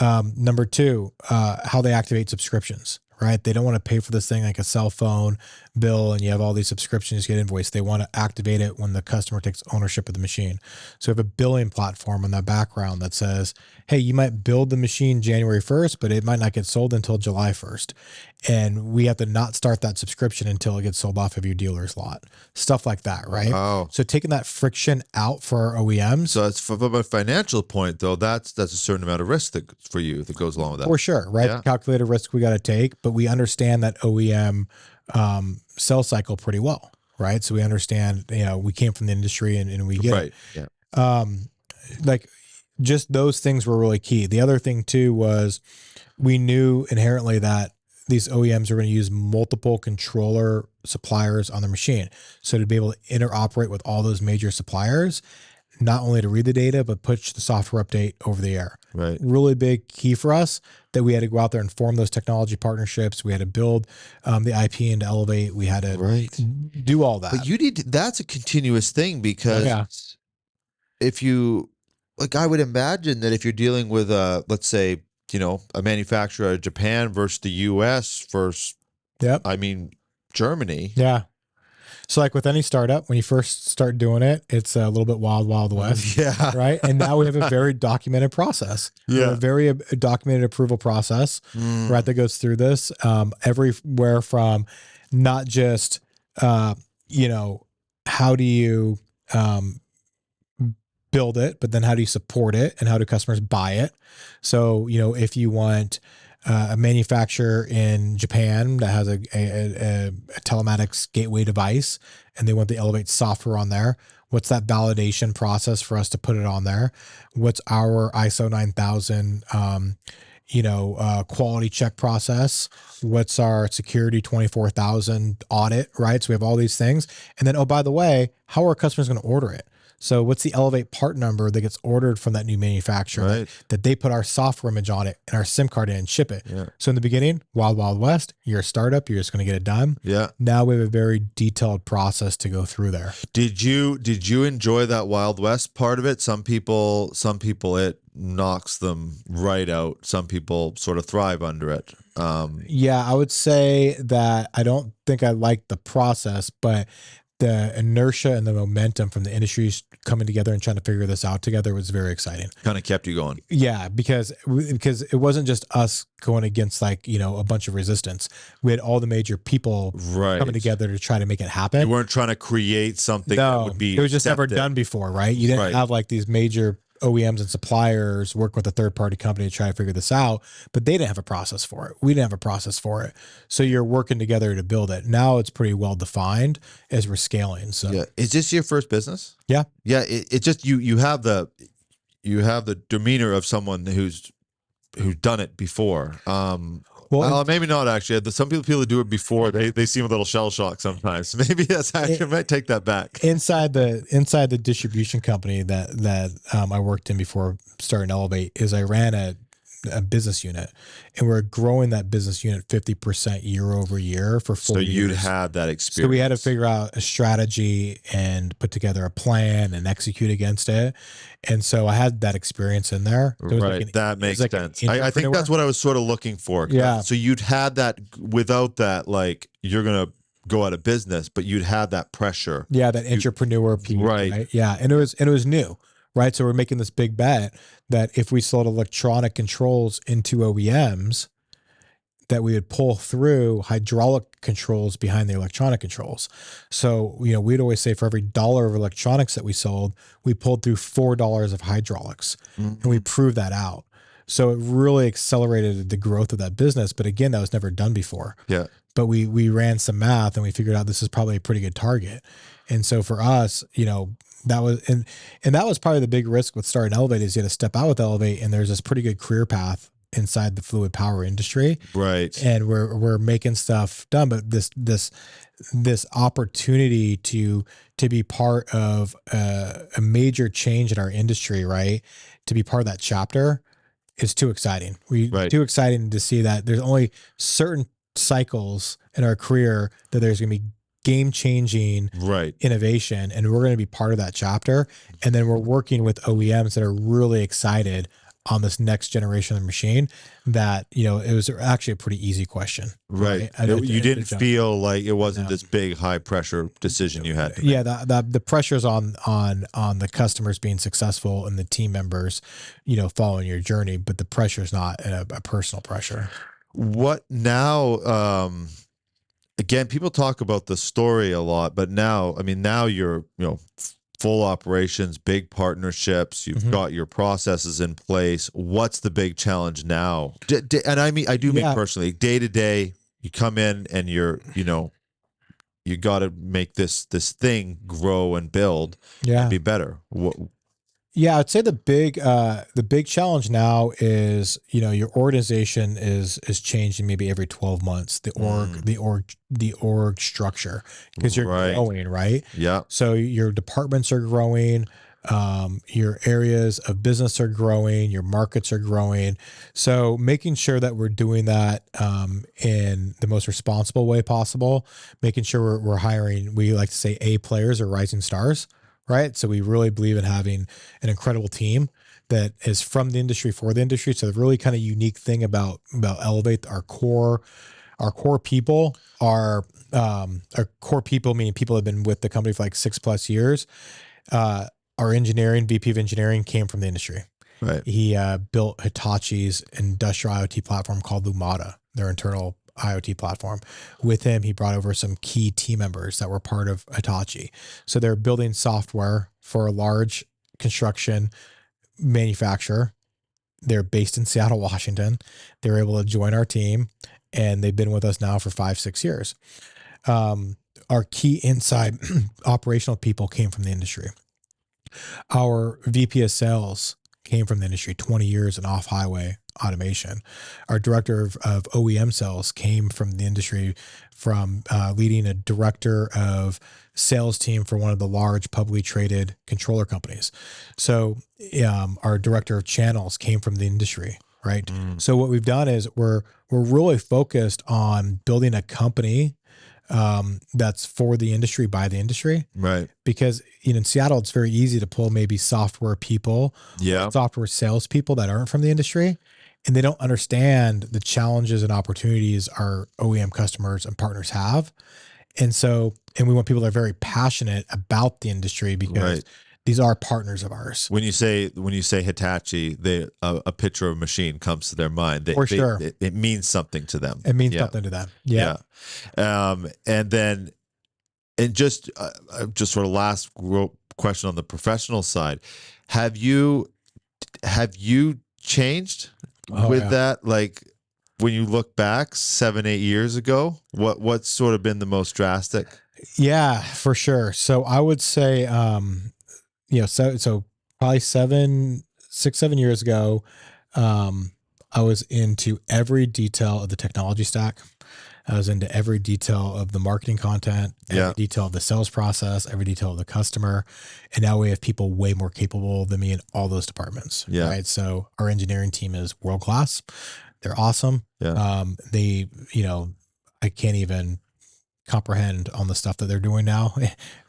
Number two, how they activate subscriptions. Right? They don't want to pay for this thing like a cell phone bill and you have all these subscriptions get invoiced. They want to activate it when the customer takes ownership of the machine. So we have a billing platform in the background that says, hey, you might build the machine January 1st, but it might not get sold until July 1st. And we have to not start that subscription until it gets sold off of your dealer's lot. Stuff like that, right? Oh. So taking that friction out for our OEMs. So it's from a financial point, though, that's a certain amount of risk for you that goes along with that. For sure, right? Yeah. Calculated risk we got to take, but we understand that OEM sales cycle pretty well, right? So we understand, we came from the industry and we get it. Yeah. Like just those things were really key. The other thing too was we knew inherently that these OEMs are going to use multiple controller suppliers on the machine. So to be able to interoperate with all those major suppliers, not only to read the data, but push the software update over the air. Right. Really big key for us that we had to go out there and form those technology partnerships. We had to build the IP into Elevate. We had to do all that. But that's a continuous thing, because if you, like, I would imagine that if you're dealing with let's say, a manufacturer out of Japan versus the US versus, Germany. Yeah. So like with any startup, when you first start doing it, it's a little bit wild, wild west. Yeah. Right. And now we have a very documented process. We have a very documented approval process, right, that goes through this. Everywhere from not just, how do you build it, but then how do you support it and how do customers buy it? So, if you want a manufacturer in Japan that has a telematics gateway device and they want the Elevate software on there, what's that validation process for us to put it on there? What's our ISO 9000 quality check process? What's our security 24,000 audit, right? So we have all these things. And then, oh, by the way, how are customers going to order it? So what's the Elevate part number that gets ordered from that new manufacturer that they put our software image on it and our SIM card in and ship it? Yeah. So in the beginning, wild, wild west, you're a startup, you're just going to get it done. Yeah. Now we have a very detailed process to go through there. Did you enjoy that wild west part of it? Some people it knocks them right out. Some people sort of thrive under it. I would say that I don't think I like the process, but the inertia and the momentum from the industries coming together and trying to figure this out together was very exciting. Kind of kept you going. Yeah, because it wasn't just us going against a bunch of resistance. We had all the major people coming together to try to make it happen. You weren't trying to create something that would be it was just never done before, right? You didn't have like these major OEMs and suppliers work with a third-party company to try to figure this out, but they didn't have a process for it. We didn't have a process for it. So you're working together to build it. Now it's pretty well defined as we're scaling. So is this your first business? Yeah. Yeah. It just, you have the demeanor of someone who's done it before. Well, maybe not actually. Some people that do it before, they seem a little shell shocked sometimes. Maybe I might take that back. Inside the distribution company that I worked in before starting Elevate is I ran a business unit, and we're growing that business unit 50% year over year for 4 years. So you'd had that experience. So we had to figure out a strategy and put together a plan and execute against it. And so I had that experience in there. Right. That makes sense. I think that's what I was sort of looking for. Yeah. So you'd had that without that, like, you're going to go out of business, but you'd had that pressure. Yeah. That entrepreneur piece. Right. Yeah. And it was new. Right. So we're making this big bet that if we sold electronic controls into OEMs, that we would pull through hydraulic controls behind the electronic controls. So, we'd always say for every $1 of electronics that we sold, we pulled through $4 of hydraulics, and we proved that out. So it really accelerated the growth of that business. But again, that was never done before. Yeah. But we ran some math and we figured out this is probably a pretty good target. And so for us, that was, and that was probably the big risk with starting Elevate is you had to step out with Elevate, and there's this pretty good career path inside the fluid power industry. Right. And we're making stuff done, but this opportunity to be part of a major change in our industry, right? To be part of that chapter is too exciting. Too exciting to see that there's only certain cycles in our career that there's going to be game-changing innovation, and we're going to be part of that chapter. And then we're working with OEMs that are really excited on this next generation of the machine that, it was actually a pretty easy question. Right. You didn't feel like it wasn't this big high pressure decision you had to make. Yeah. The pressure's on the customers being successful and the team members, following your journey, but the pressure's not a personal pressure. What now, again, people talk about the story a lot, but now you're, full operations, big partnerships, you've got your processes in place. What's the big challenge now? And I do mean personally, day to day, you come in and you got to make this thing grow and build and be better. Yeah, I'd say the big challenge now is, your organization is changing maybe every 12 months, the org structure, because you're growing, right? Yeah. So your departments are growing, your areas of business are growing, your markets are growing. So making sure that we're doing that in the most responsible way possible, making sure we're hiring, we like to say A players or rising stars. Right. So we really believe in having an incredible team that is from the industry for the industry. So the really kind of unique thing about Elevate, our core people are our core people, meaning people that have been with the company for like 6+ years. Our VP of engineering came from the industry. Right. He built Hitachi's industrial IoT platform called Lumada, their internal IoT platform. With him, he brought over some key team members that were part of Hitachi. So they're building software for a large construction manufacturer. They're based in Seattle, Washington. They're able to join our team, and they've been with us now for 5-6 years. Our key inside operational people came from the industry. Our VP of sales came from the industry, 20 years in off-highway automation. Our director of OEM sales came from the industry, from leading a director of sales team for one of the large publicly traded controller companies. So our director of channels came from the industry, right? So what we've done is we're really focused on building a company that's for the industry, by the industry. Right. Because in Seattle, it's very easy to pull maybe software people, software salespeople that aren't from the industry, and they don't understand the challenges and opportunities our OEM customers and partners have. And we want people that are very passionate about the industry, because these are partners of ours. When you say Hitachi, a picture of a machine comes to their mind. For sure. It means something to them. It means something to them. Yeah. And just sort of last question on the professional side, have you changed with that? Like, when you look back 7-8 years ago, what's sort of been the most drastic? Yeah, for sure. So I would say, so probably 6-7 years ago, I was into every detail of the technology stack. I was into every detail of the marketing content, every detail of the sales process, every detail of the customer. And now we have people way more capable than me in all those departments. Yeah. Right. So our engineering team is world-class. They're awesome. Yeah. I can't even comprehend on the stuff that they're doing now.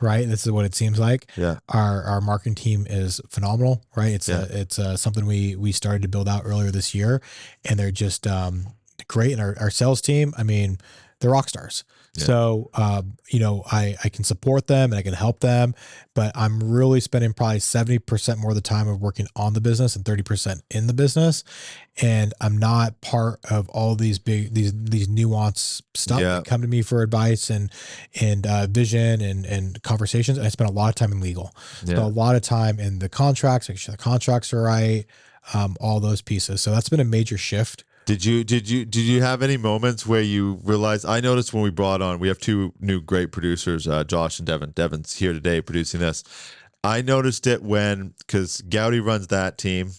Right. This is what it seems like. Yeah. Our marketing team is phenomenal. Right. It's something we started to build out earlier this year, and they're just, great. And our sales team, I mean, they're rock stars. Yeah. So, I can support them and I can help them, but I'm really spending probably 70% more of the time of working on the business and 30% in the business. And I'm not part of all these these nuanced stuff that come to me for advice and vision and conversations. I spend a lot of time in legal. So a lot of time in the contracts, making sure the contracts are right, all those pieces. So that's been a major shift. Did you have any moments where you realized? I noticed when we brought on, we have two new great producers, Josh and Devin. Devin's here today producing this. I noticed it because Gowdy runs that team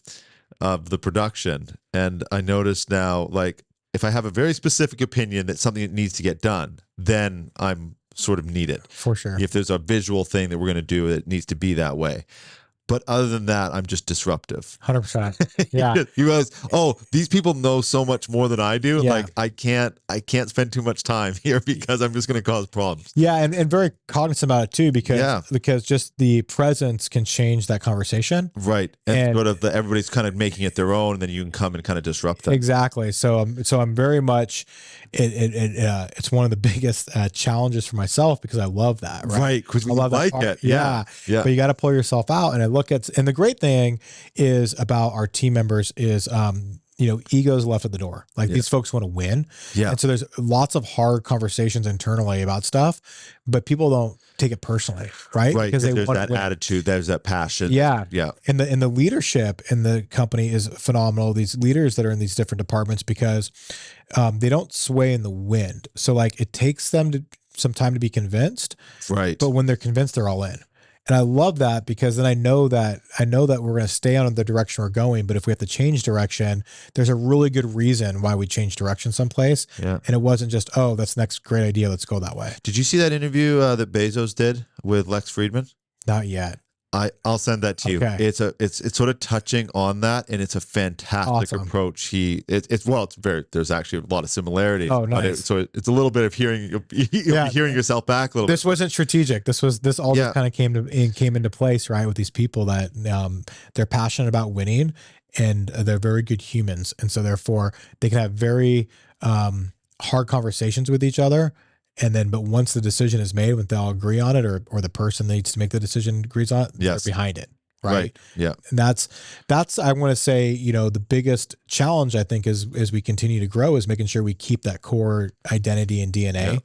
of the production, and I noticed now, like, if I have a very specific opinion that something that needs to get done, then I'm sort of needed. For sure. If there's a visual thing that we're going to do, it needs to be that way. But other than that, I'm just disruptive. 100%. Yeah. You realize, these people know so much more than I do. Yeah. Like, I can't spend too much time here because I'm just going to cause problems. Yeah. And very cognizant about it too, because just the presence can change that conversation. Right. And sort of everybody's kind of making it their own, and then you can come and kind of disrupt them. Exactly. So I'm very much, it's one of the biggest challenges for myself, because I love that. Right. Because we love like it. Yeah. But you got to pull yourself out. And and the great thing is about our team members is, egos left at the door. Like, these folks want to win. Yeah. And so there's lots of hard conversations internally about stuff, but people don't take it personally. Right. Right. Because there's that attitude. There's that passion. Yeah. Yeah. And the leadership in the company is phenomenal. These leaders that are in these different departments, because they don't sway in the wind. So, like, it takes them some time to be convinced. Right. But when they're convinced, they're all in. And I love that because then I know that we're going to stay on the direction we're going. But if we have to change direction, there's a really good reason why we change direction someplace. Yeah. And it wasn't just, oh, that's the next great idea. Let's go that way. Did you see that interview that Bezos did with Lex Friedman? Not yet. I'll send that to you. Okay. It's sort of touching on that, and it's a fantastic approach. There's actually a lot of similarities. Oh, nice. So it's a little bit of hearing yourself back a little. This wasn't strategic. This all just kind of came into place, right? With these people that they're passionate about winning, and they're very good humans, and so therefore they can have very hard conversations with each other. And then, but once the decision is made, when they all agree on it, or the person that needs to make the decision agrees on it, they're behind it. Right. Yeah. And that's, I want to say, the biggest challenge I think as we continue to grow is making sure we keep that core identity and DNA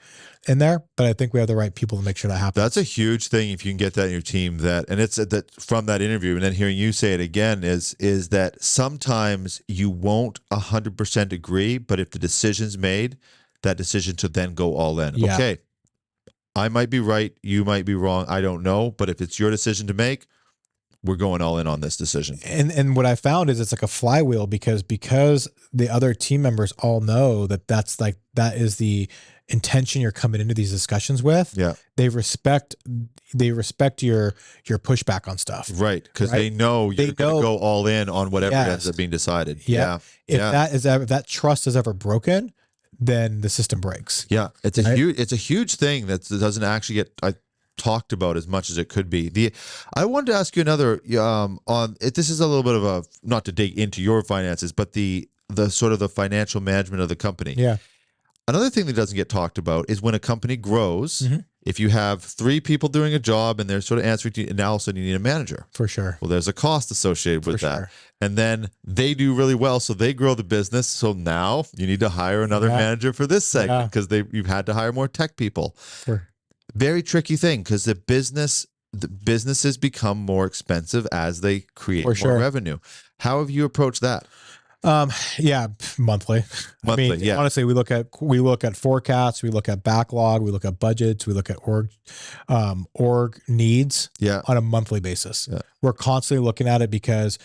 in there. But I think we have the right people to make sure that happens. That's a huge thing if you can get that in your team. And it's that from that interview, and then hearing you say it again is that sometimes you won't 100% agree, but if the decision's made, that decision to then go all in. Yeah. Okay, I might be right, you might be wrong, I don't know, but if it's your decision to make, we're going all in on this decision. And what I found is it's like a flywheel because the other team members all know that that is the intention you're coming into these discussions with. Yeah. They respect your pushback on stuff. Right. Because they know you're going to go all in on whatever ends up being decided. Yeah. If that trust is ever broken, then the system breaks. Yeah, it's a huge thing that doesn't actually get talked about as much as it could be. I wanted to ask you another on it. This is a little bit of a, not to dig into your finances, but the sort of the financial management of the company. Yeah. Another thing that doesn't get talked about is when a company grows. Mm-hmm. If you have 3 people doing a job and they're sort of answering to you, and now all of a sudden you need a manager. For sure. Well, there's a cost associated with that. Sure. And then they do really well, so they grow the business. So now you need to hire another manager for this segment because you've had to hire more tech people. Sure. Very tricky thing because the businesses become more expensive as they create more revenue. How have you approached that? Monthly. Honestly, we look at forecasts, we look at backlog, we look at budgets, we look at org needs on a monthly basis. Yeah. We're constantly looking at it because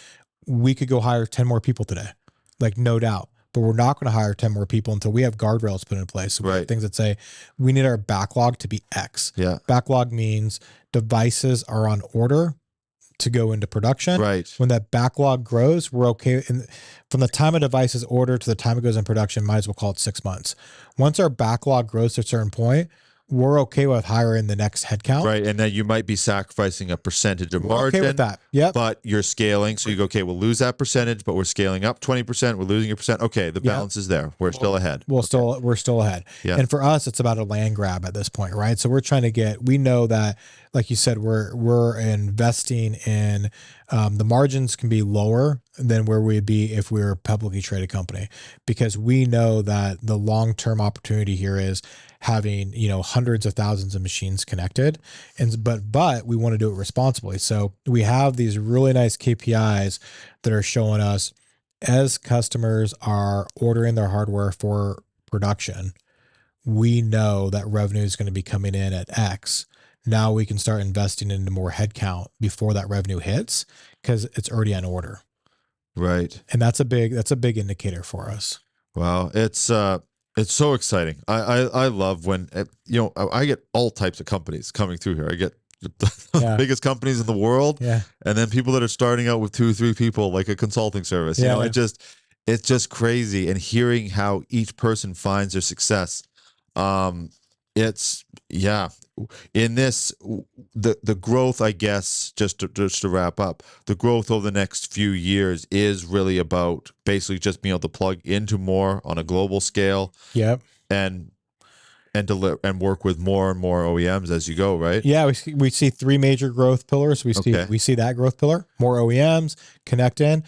we could go hire 10 more people today, like no doubt, but we're not going to hire 10 more people until we have guardrails put in place. So we have things that say we need our backlog to be X. Yeah. Backlog means devices are on order to go into production. Right. When that backlog grows, we're okay. From the time a device is ordered to the time it goes in production, might as well call it 6 months. Once our backlog grows to a certain point, we're okay with hiring the next headcount. Right. And then you might be sacrificing a percentage of margin. Okay with that. Yep. But you're scaling. So you go, okay, we'll lose that percentage, but we're scaling up 20%. We're losing a percent. Okay. The balance is there. We're still ahead. We're still ahead. Yeah. And for us, it's about a land grab at this point, right? So we're trying to we know that, like you said, we're investing in, the margins can be lower than where we'd be if we were a publicly traded company, because we know that the long-term opportunity here is having, hundreds of thousands of machines connected, but we want to do it responsibly. So we have these really nice KPIs that are showing us as customers are ordering their hardware for production, we know that revenue is going to be coming in at X. Now we can start investing into more headcount before that revenue hits because it's already on order. Right. And that's a big indicator for us. Wow. It's so exciting. I love when, I get all types of companies coming through here. I get the biggest companies in the world. Yeah. And then people that are starting out with 2 or 3 people, like a consulting service. It's just crazy. And hearing how each person finds their success. In this, the growth, I guess, just to wrap up, the growth over the next few years is really about basically just being able to plug into more on a global scale. Yep. And deliver and work with more and more OEMs as you go, right? Yeah, we see 3 major growth pillars. We see that growth pillar, more OEMs, connect in.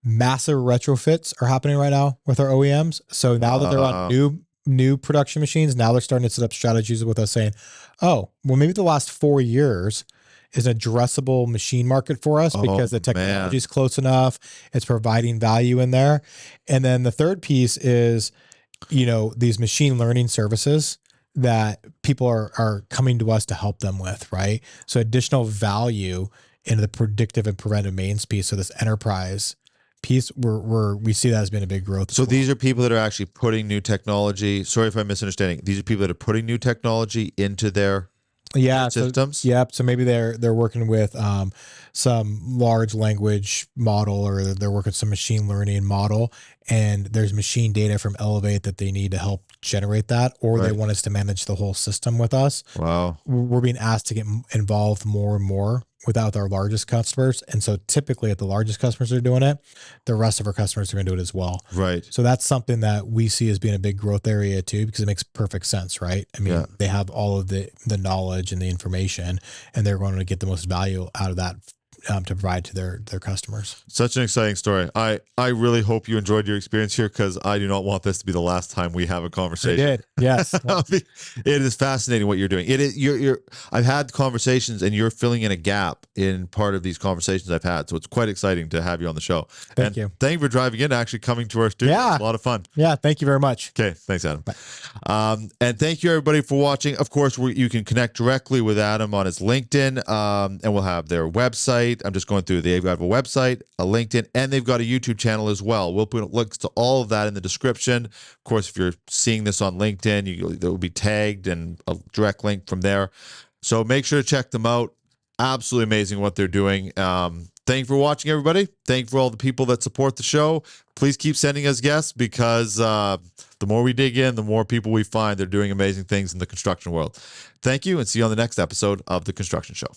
Massive retrofits are happening right now with our OEMs. So now that they're on new production machines, now they're starting to set up strategies with us saying, oh, well, maybe the last 4 years is an addressable machine market for us because the technology is close enough. It's providing value in there. And then the third piece is, these machine learning services that people are coming to us to help them with, right? So additional value into the predictive and preventive maintenance piece. So this enterprise piece, we see that as being a big growth. So these are people that are actually putting new technology. Sorry if I'm misunderstanding. These are people that are putting new technology into their systems. So maybe they're working with some large language model, or they're working with some machine learning model, and there's machine data from Elevate that they need to help generate that, or they want us to manage the whole system with us. Wow. We're being asked to get involved more and more with our largest customers. And so typically if the largest customers are doing it, the rest of our customers are going to do it as well. Right. So that's something that we see as being a big growth area too, because it makes perfect sense, right? I mean, they have all of the knowledge and the information, and they're going to get the most value out of that to provide to their customers. Such an exciting story. I really hope you enjoyed your experience here, because I do not want this to be the last time we have a conversation. I did. Yes. It is fascinating what you're doing. It is I've had conversations, and you're filling in a gap in part of these conversations I've had. So it's quite exciting to have you on the show. Thank you. Thank you for driving in, actually coming to our studio. Yeah. It's a lot of fun. Yeah. Thank you very much. Okay. Thanks, Adam. And thank you everybody for watching. Of course, you can connect directly with Adam on his LinkedIn, and we'll have their website. I'm just going through. They've got a website, a LinkedIn, and they've got a YouTube channel as well. We'll put links to all of that in the description. Of course, if you're seeing this on LinkedIn, there will be tagged and a direct link from there. So make sure to check them out. Absolutely amazing what they're doing. Thank you for watching, everybody. Thank you for all the people that support the show. Please keep sending us guests, because the more we dig in, the more people we find they're doing amazing things in the construction world. Thank you, and see you on the next episode of The Construction Show.